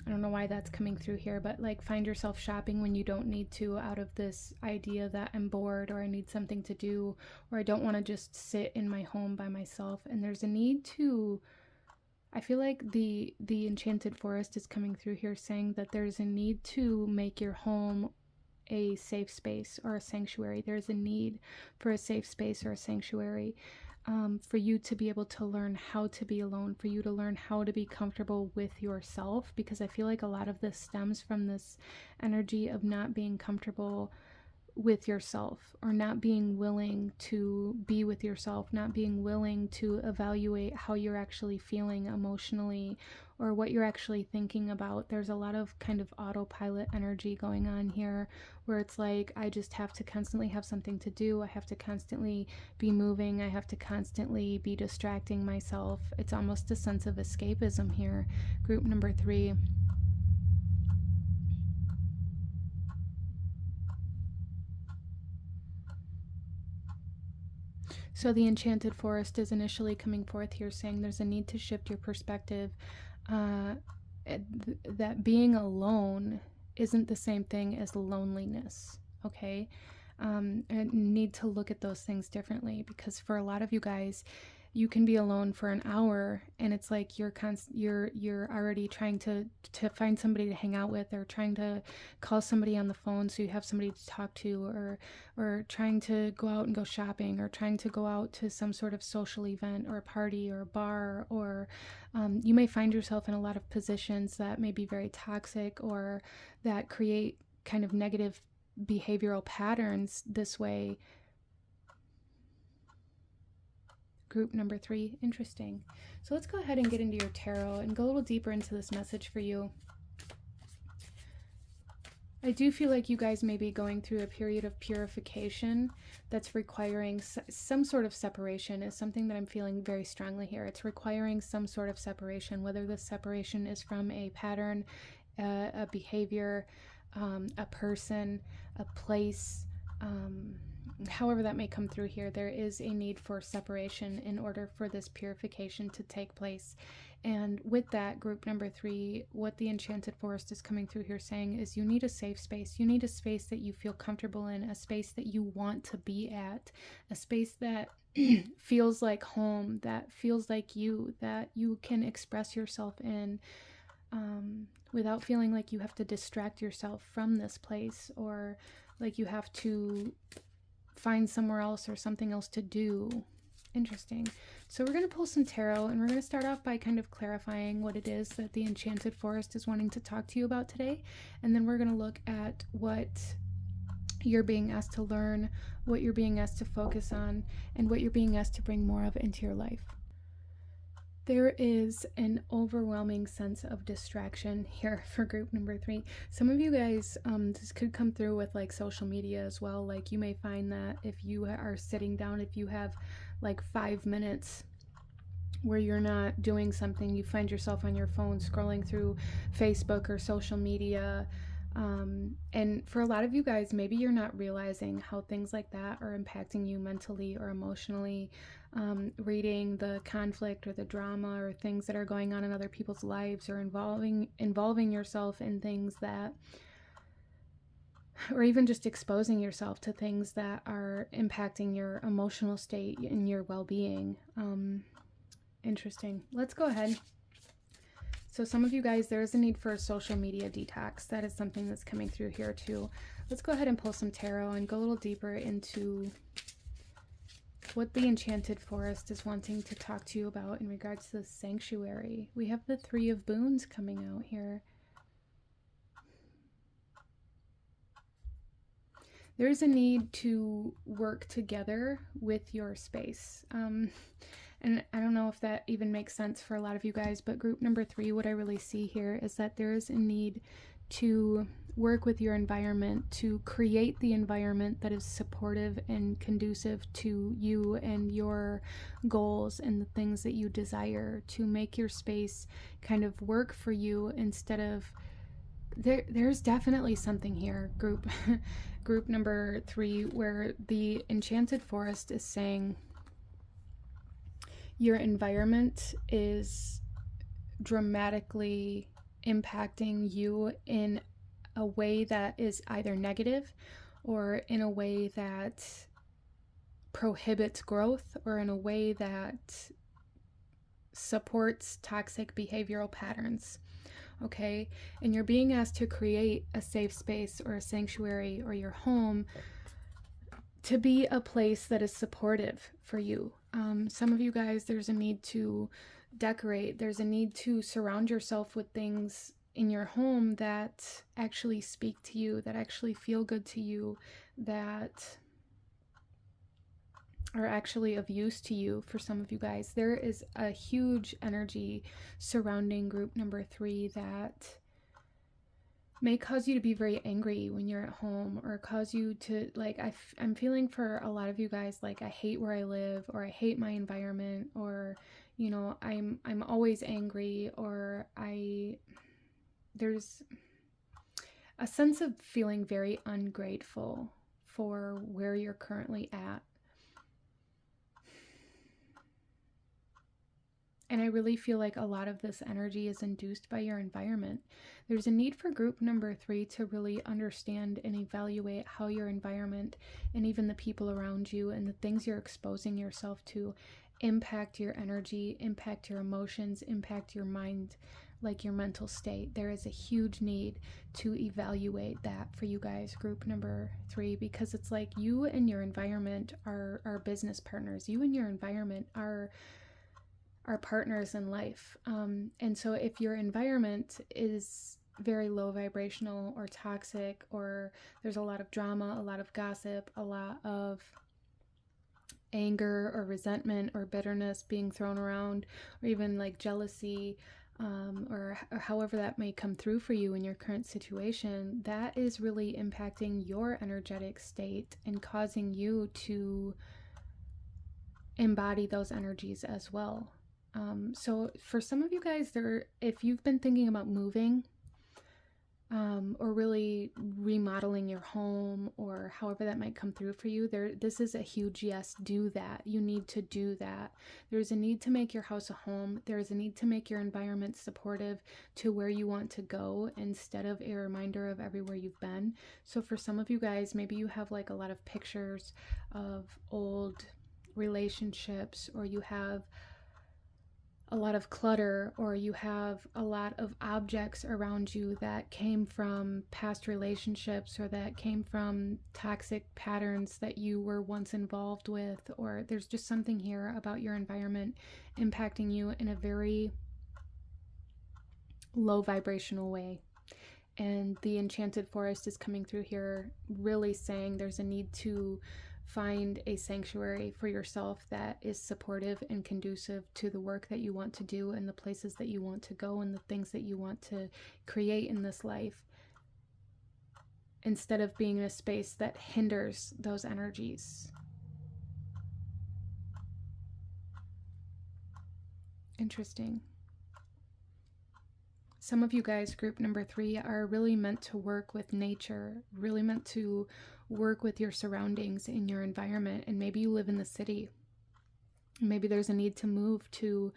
I don't know why that's coming through here, but like find yourself shopping when you don't need to, out of this idea that I'm bored, or I need something to do, or I don't want to just sit in my home by myself. And there's a need to, I feel like the Enchanted Forest is coming through here saying that there's a need to make your home a safe space or a sanctuary. There's a need for a safe space or a sanctuary, for you to be able to learn how to be alone, for you to learn how to be comfortable with yourself, because I feel like a lot of this stems from this energy of not being comfortable with yourself, or not being willing to be with yourself, not being willing to evaluate how you're actually feeling emotionally or what you're actually thinking about. There's a lot of kind of autopilot energy going on here, where it's like, I just have to constantly have something to do, I have to constantly be moving, I have to constantly be distracting myself. It's almost a sense of escapism here. Group number 3. So the Enchanted Forest is initially coming forth here saying there's a need to shift your perspective, uh, that being alone isn't the same thing as loneliness, okay? And need to look at those things differently, because for a lot of you guys, you can be alone for an hour and it's like you're already trying to find somebody to hang out with, or trying to call somebody on the phone so you have somebody to talk to, or trying to go out and go shopping, or trying to go out to some sort of social event or a party or a bar, or you may find yourself in a lot of positions that may be very toxic or that create kind of negative behavioral patterns this way. Group number 3, interesting. So let's go ahead and get into your tarot and go a little deeper into this message for you. I do feel like you guys may be going through a period of purification that's requiring some sort of separation, is something that I'm feeling very strongly here. It's requiring some sort of separation, whether this separation is from a pattern, a behavior, a person, a place, however that may come through here. There is a need for separation in order for this purification to take place. And with that, group number 3, what the Enchanted Forest is coming through here saying is you need a safe space. You need a space that you feel comfortable in, a space that you want to be at, a space that feels like home, that feels like you, that you can express yourself in, without feeling like you have to distract yourself from this place, or like you have to find somewhere else or something else to do. Interesting. So we're going to pull some tarot, and we're going to start off by kind of clarifying what it is that the Enchanted Forest is wanting to talk to you about today. And then we're going to look at what you're being asked to learn, what you're being asked to focus on, and what you're being asked to bring more of into your life. There is an overwhelming sense of distraction here for group number 3. Some of you guys, this could come through with like social media as well. Like you may find that if you are sitting down, if you have like 5 minutes where you're not doing something, you find yourself on your phone scrolling through Facebook or social media. And for a lot of you guys, maybe you're not realizing how things like that are impacting you mentally or emotionally. Reading the conflict or the drama or things that are going on in other people's lives, or involving yourself in things that, or even just exposing yourself to things that are impacting your emotional state and your well-being. Interesting. Let's go ahead. So some of you guys, there is a need for a social media detox. That is something that's coming through here too. Let's go ahead and pull some tarot and go a little deeper into what the Enchanted Forest is wanting to talk to you about in regards to the sanctuary. We have the 3 of Boons coming out here. There's a need to work together with your space. And I don't know if that even makes sense for a lot of you guys, but group number 3, what I really see here is that there is a need to work with your environment, to create the environment that is supportive and conducive to you and your goals and the things that you desire, to make your space kind of work for you instead of there's definitely something here, group number 3, where the Enchanted Forest is saying your environment is dramatically impacting you in a way that is either negative or in a way that prohibits growth, or in a way that supports toxic behavioral patterns. Okay, and you're being asked to create a safe space or a sanctuary or your home to be a place that is supportive for you. Some of you guys, there's a need to decorate, there's a need to surround yourself with things in your home that actually speak to you, that actually feel good to you, that are actually of use to you. For some of you guys, there is a huge energy surrounding group number 3 that may cause you to be very angry when you're at home, or cause you to, like, I'm feeling for a lot of you guys, like, I hate where I live, or I hate my environment, or, you know, I'm always angry, or there's a sense of feeling very ungrateful for where you're currently at. And I really feel like a lot of this energy is induced by your environment. There's a need for group number 3 to really understand and evaluate how your environment and even the people around you and the things you're exposing yourself to impact your energy, impact your emotions, impact your mind, like your mental state. There is a huge need to evaluate that for you guys, group number 3, because it's like you and your environment are business partners. You and your environment are partners in life. And so if your environment is very low vibrational or toxic, or there's a lot of drama, a lot of gossip, a lot of anger or resentment or bitterness being thrown around, or even like jealousy, or however that may come through for you in your current situation, that is really impacting your energetic state and causing you to embody those energies as well. So for some of you guys, if you've been thinking about moving, or really remodeling your home, or however that might come through for you, this is a huge yes, do that. You need to do that. There's a need to make your house a home. There's a need to make your environment supportive to where you want to go, instead of a reminder of everywhere you've been. So for some of you guys, maybe you have like a lot of pictures of old relationships, or you have a lot of clutter, or you have a lot of objects around you that came from past relationships, or that came from toxic patterns that you were once involved with, or there's just something here about your environment impacting you in a very low vibrational way. And the Enchanted Forest is coming through here, really saying there's a need to find a sanctuary for yourself that is supportive and conducive to the work that you want to do, and the places that you want to go, and the things that you want to create in this life, instead of being in a space that hinders those energies. Interesting. Some of you guys, group number 3, are really meant to work with nature, really meant to work with your surroundings in your environment. And maybe you live in the city. Maybe there's a need to move to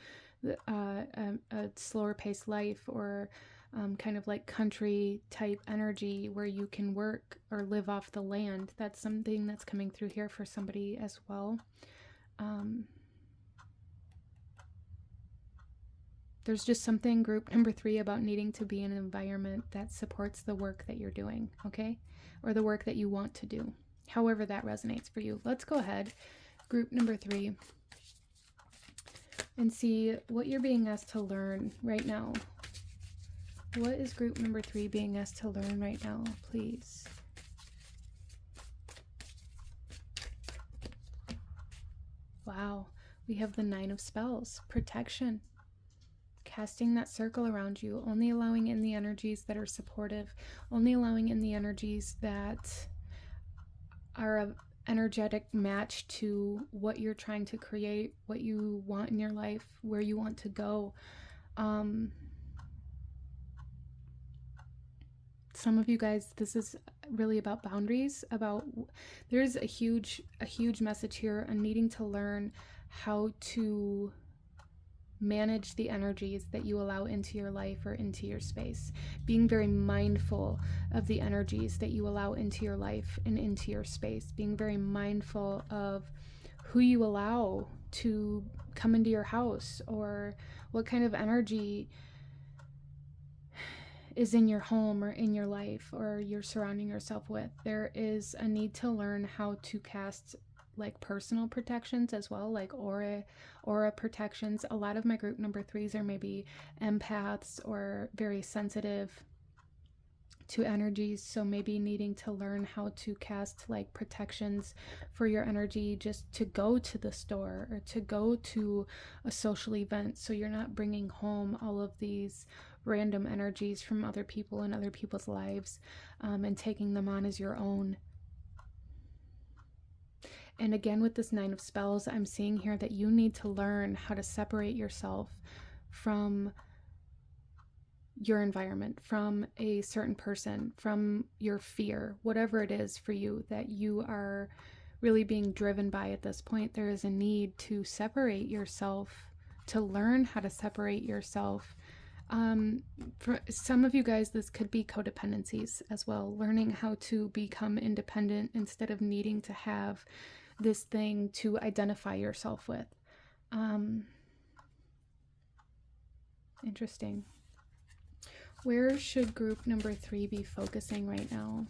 a slower paced life, or kind of like country type energy where you can work or live off the land. That's something that's coming through here for somebody as well. There's just something, group number 3, about needing to be in an environment that supports the work that you're doing, okay? Or the work that you want to do, however that resonates for you. Let's go ahead, group number 3, and see what you're being asked to learn right now. What is group number 3 being asked to learn right now, please? Wow, we have the 9 of Spells, protection. Casting that circle around you, only allowing in the energies that are supportive, only allowing in the energies that are an energetic match to what you're trying to create, what you want in your life, where you want to go. Some of you guys, this is really about boundaries, there's a huge message here on needing to learn how to manage the energies that you allow into your life or into your space. Being very mindful of the energies that you allow into your life and into your space. Being very mindful of who you allow to come into your house, or what kind of energy is in your home or in your life or you're surrounding yourself with. There is a need to learn how to cast like personal protections as well, like aura protections. A lot of my group number 3s are maybe empaths or very sensitive to energies, so maybe needing to learn how to cast like protections for your energy just to go to the store or to go to a social event, so you're not bringing home all of these random energies from other people and other people's lives, and taking them on as your own. And again, with this 9 of Spells, I'm seeing here that you need to learn how to separate yourself from your environment, from a certain person, from your fear, whatever it is for you that you are really being driven by at this point. There is a need to separate yourself, to learn how to separate yourself. For some of you guys, this could be codependencies as well, learning how to become independent instead of needing to have this thing to identify yourself with. Interesting. Where should group number 3 be focusing right now?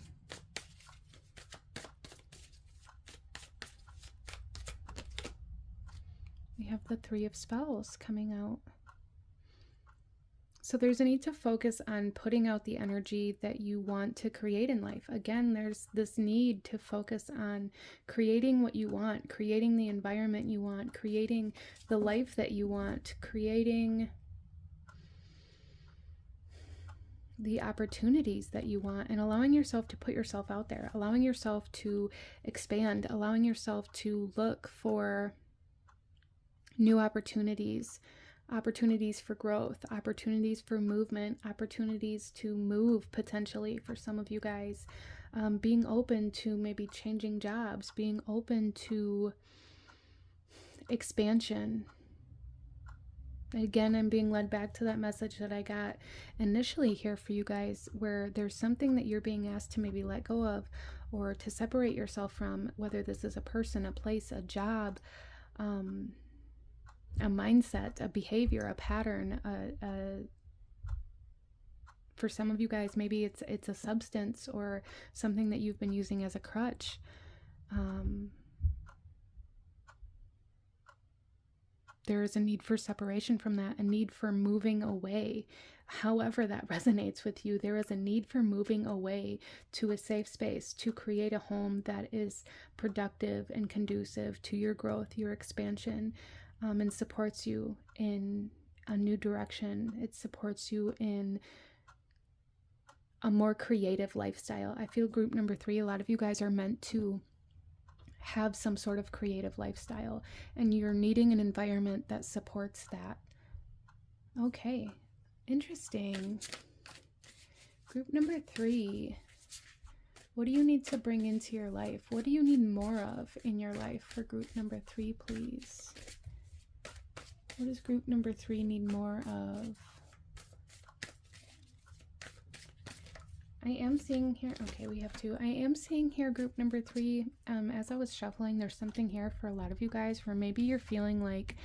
We have the 3 of Spells coming out. So there's a need to focus on putting out the energy that you want to create in life. Again, there's this need to focus on creating what you want, creating the environment you want, creating the life that you want, creating the opportunities that you want, and allowing yourself to put yourself out there, allowing yourself to expand, allowing yourself to look for new opportunities, opportunities for growth, opportunities for movement, opportunities to move potentially for some of you guys, being open to maybe changing jobs, being open to expansion. Again, I'm being led back to that message that I got initially here for you guys, where there's something that you're being asked to maybe let go of or to separate yourself from, whether this is a person, a place, a job, a mindset, a behavior, a pattern. For some of you guys, maybe it's a substance or something that you've been using as a crutch. There is a need for separation from that, a need for moving away. However that resonates with you, there is a need for moving away to a safe space, to create a home that is productive and conducive to your growth, your expansion, and supports you in a new direction. It supports you in a more creative lifestyle. I feel group number 3, a lot of you guys are meant to have some sort of creative lifestyle, and you're needing an environment that supports that. Okay, interesting. Group number 3, what do you need to bring into your life? What do you need more of in your life for group number 3, please? What does group number 3 need more of? I am seeing here, okay, we have 2. I am seeing here group number 3. As I was shuffling, there's something here for a lot of you guys where maybe you're feeling like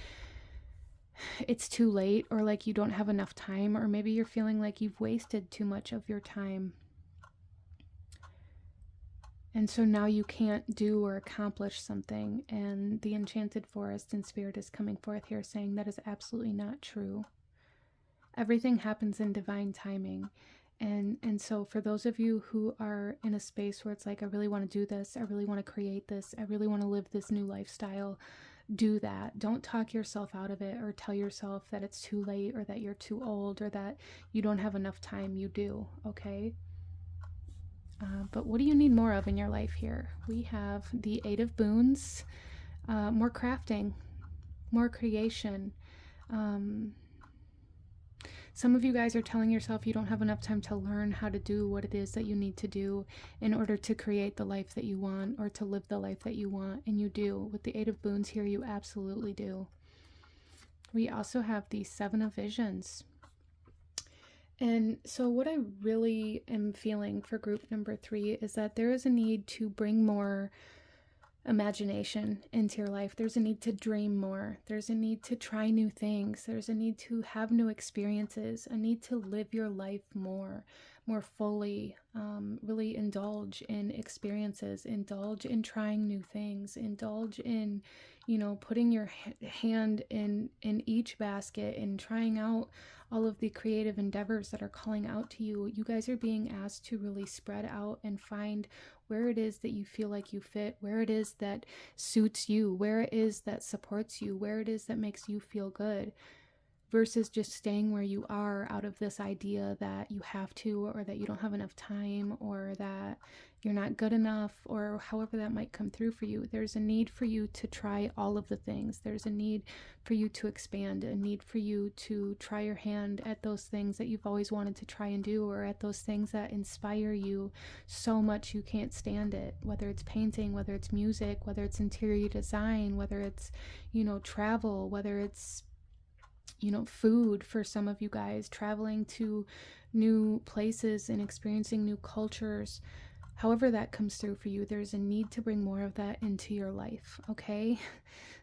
it's too late, or like you don't have enough time, or maybe you're feeling like you've wasted too much of your time. And so now you can't do or accomplish something. And the Enchanted Forest in Spirit is coming forth here saying that is absolutely not true. Everything happens in divine timing. And so for those of you who are in a space where it's like, I really want to do this, I really want to create this, I really want to live this new lifestyle, do that. Don't talk yourself out of it or tell yourself that it's too late or that you're too old or that you don't have enough time. You do, okay? But what do you need more of in your life here? We have the 8 of Boons, more crafting, more creation. Some of you guys are telling yourself you don't have enough time to learn how to do what it is that you need to do in order to create the life that you want or to live the life that you want, and you do. With the 8 of Boons here, you absolutely do. We also have the 7 of Visions. And so what I really am feeling for group number 3 is that there is a need to bring more imagination into your life. There's a need to dream more. There's a need to try new things. There's a need to have new experiences, a need to live your life more fully, really indulge in experiences, indulge in trying new things, indulge in, putting your hand in each basket and trying out all of the creative endeavors that are calling out to you. You guys are being asked to really spread out and find where it is that you feel like you fit, where it is that suits you, where it is that supports you, where it is that makes you feel good, versus just staying where you are out of this idea that you have to, or that you don't have enough time, or that you're not good enough, or however that might come through for you. There's a need for you to try all of the things. There's a need for you to expand, a need for you to try your hand at those things that you've always wanted to try and do, or at those things that inspire you so much you can't stand it, whether it's painting, whether it's music, whether it's interior design, whether it's, travel, whether it's food for some of you guys, traveling to new places and experiencing new cultures. However that comes through for you, there's a need to bring more of that into your life, okay?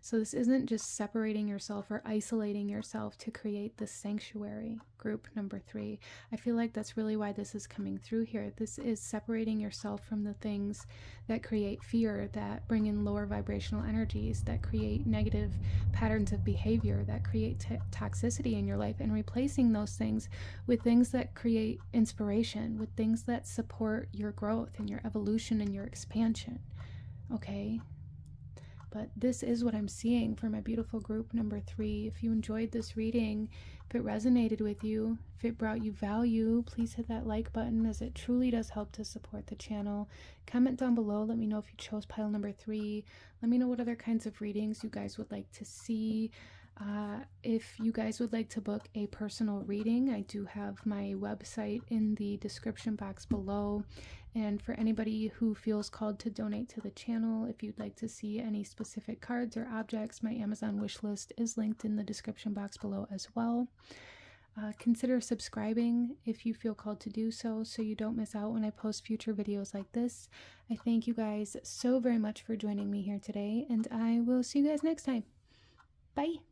So this isn't just separating yourself or isolating yourself to create this sanctuary. Group number 3. I feel like that's really why this is coming through here. This is separating yourself from the things that create fear, that bring in lower vibrational energies, that create negative patterns of behavior, that create toxicity in your life, and replacing those things with things that create inspiration, with things that support your growth and your evolution and your expansion, okay? But this is what I'm seeing for my beautiful group number 3. If you enjoyed this reading, if it resonated with you, if it brought you value, please hit that like button, as it truly does help to support the channel. Comment down below. Let me know if you chose pile number 3. Let me know what other kinds of readings you guys would like to see. If you guys would like to book a personal reading, I do have my website in the description box below. And for anybody who feels called to donate to the channel, if you'd like to see any specific cards or objects, my Amazon wish list is linked in the description box below as well. Consider subscribing if you feel called to do so, so you don't miss out when I post future videos like this. I thank you guys so very much for joining me here today, and I will see you guys next time. Bye!